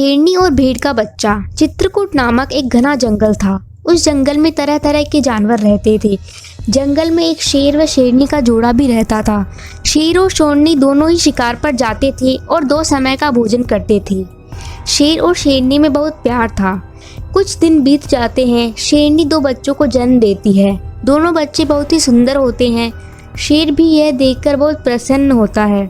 शेरनी और भेड़ का बच्चा। चित्रकूट नामक एक घना जंगल था। उस जंगल में तरह तरह के जानवर रहते थे। जंगल में एक शेर व शेरनी का जोड़ा भी रहता था। शेर और शेरनी दोनों ही शिकार पर जाते थे और 2 समय का भोजन करते थे। शेर और शेरनी में बहुत प्यार था। कुछ दिन बीत जाते हैं। शेरनी 2 बच्चों को जन्म देती है। दोनों बच्चे बहुत ही सुंदर होते हैं। शेर भी यह देखकर बहुत प्रसन्न होता है।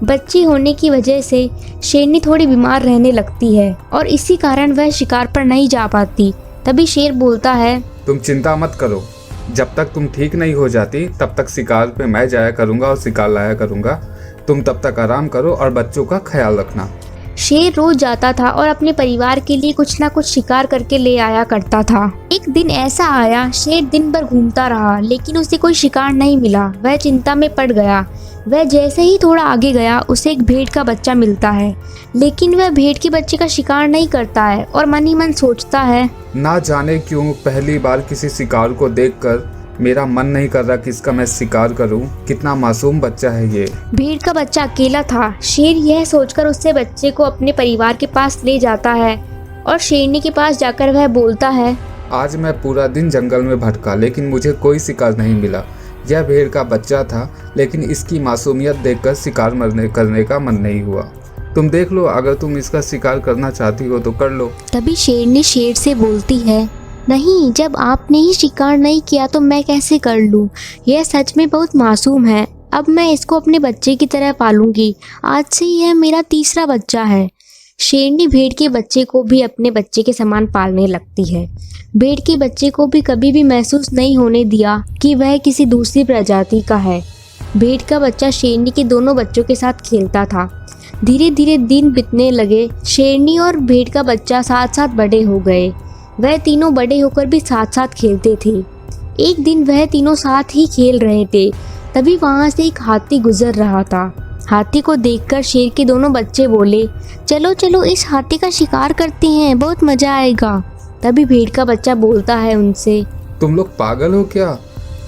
बच्ची होने की वजह से शेरनी थोड़ी बीमार रहने लगती है और इसी कारण वह शिकार पर नहीं जा पाती। तभी शेर बोलता है, तुम चिंता मत करो, जब तक तुम ठीक नहीं हो जाती तब तक शिकार पे मैं जाया करूंगा और शिकार लाया करूंगा। तुम तब तक आराम करो और बच्चों का ख्याल रखना। शेर रोज जाता था और अपने परिवार के लिए कुछ ना कुछ शिकार करके ले आया करता था। एक दिन ऐसा आया, शेर दिन भर घूमता रहा लेकिन उसे कोई शिकार नहीं मिला। वह चिंता में पड़ गया। वह जैसे ही थोड़ा आगे गया उसे एक भेड़ का बच्चा मिलता है, लेकिन वह भेड़ के बच्चे का शिकार नहीं करता है और मन ही मन सोचता है, ना जाने क्यों पहली बार किसी शिकार को देखकर मेरा मन नहीं कर रहा कि इसका मैं शिकार करूं। कितना मासूम बच्चा है ये। भेड़ का बच्चा अकेला था। शेर यह सोचकर उससे बच्चे को अपने परिवार के पास ले जाता है और शेरनी के पास जाकर वह बोलता है, आज मैं पूरा दिन जंगल में भटका लेकिन मुझे कोई शिकार नहीं मिला। यह भेड़ का बच्चा था लेकिन इसकी मासूमियत देखकर शिकार करने का मन नहीं हुआ। तुम देख लो, अगर तुम इसका शिकार करना चाहती हो तो कर लो। तभी शेरनी शेर से बोलती है, नहीं, जब आपने ही शिकार नहीं किया तो मैं कैसे कर लूं? यह सच में बहुत मासूम है। अब मैं इसको अपने बच्चे की तरह पालूंगी। आज से यह मेरा तीसरा बच्चा है। शेरनी भेड़ के बच्चे को भी अपने बच्चे के समान पालने लगती है। भेड़ के बच्चे को भी कभी भी महसूस नहीं होने दिया कि वह किसी दूसरी प्रजाति का है। भेड़ का बच्चा शेरनी के दोनों बच्चों के साथ खेलता था। धीरे धीरे दिन बीतने लगे। शेरनी और भेड़ का बच्चा साथ साथ बड़े हो गए। वह तीनों बड़े होकर भी साथ साथ खेलते थे। एक दिन वह तीनों साथ ही खेल रहे थे। तभी वहां से एक हाथी गुजर रहा था। हाथी को देखकर शेर के दोनों बच्चे बोले, चलो चलो इस हाथी का शिकार करते हैं, बहुत मजा आएगा। तभी भेड़ का बच्चा बोलता है उनसे, तुम लोग पागल हो क्या?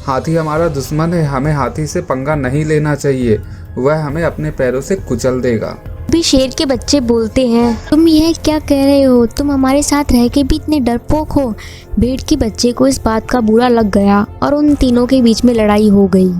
हाथी हमारा दुश्मन है। हमें हाथी से पंगा नहीं लेना चाहिए। वह हमें अपने पैरों से कुचल देगा। भी शेर के बच्चे बोलते हैं, तुम यह क्या कह रहे हो? तुम हमारे साथ रह के भी इतने डरपोक हो। भेड़ के बच्चे को इस बात का बुरा लग गया और उन तीनों के बीच में लड़ाई हो गई।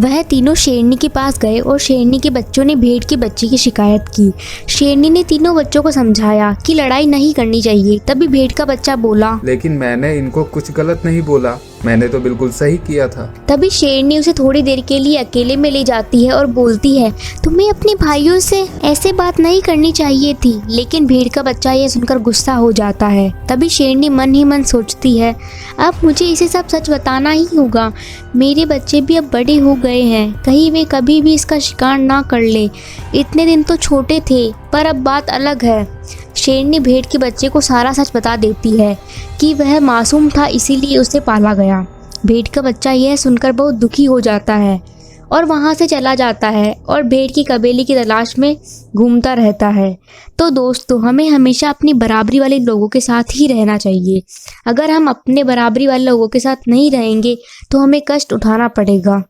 वह तीनों शेरनी के पास गए और शेरनी के बच्चों ने भेड़ के बच्चे की शिकायत की। शेरनी ने तीनों बच्चों को समझाया कि लड़ाई नहीं करनी चाहिए। तभी भेड़ का बच्चा बोला, लेकिन मैंने इनको कुछ गलत नहीं बोला, मैंने तो बिल्कुल सही किया था। तभी शेरनी उसे थोड़ी देर के लिए अकेले में ले जाती है और बोलती है, तुम्हें अपने भाइयों से ऐसे बात नहीं करनी चाहिए थी। लेकिन भेड़ का बच्चा यह सुनकर गुस्सा हो जाता है। तभी शेरनी मन ही मन सोचती है, अब मुझे इसे सब सच बताना ही होगा। मेरे बच्चे भी अब बड़े हो गए हैं, कहीं वे कभी भी इसका शिकार ना कर ले। इतने दिन तो छोटे थे, पर अब बात अलग है। शेरनी भेड़ के बच्चे को सारा सच बता देती है कि वह मासूम था, इसीलिए उसे पाला गया। भेड़ का बच्चा यह सुनकर बहुत दुखी हो जाता है और वहाँ से चला जाता है और भेड़ की कबीले की तलाश में घूमता रहता है। तो दोस्तों, हमें हमेशा अपनी बराबरी वाले लोगों के साथ ही रहना चाहिए। अगर हम अपने बराबरी वाले लोगों के साथ नहीं रहेंगे तो हमें कष्ट उठाना पड़ेगा।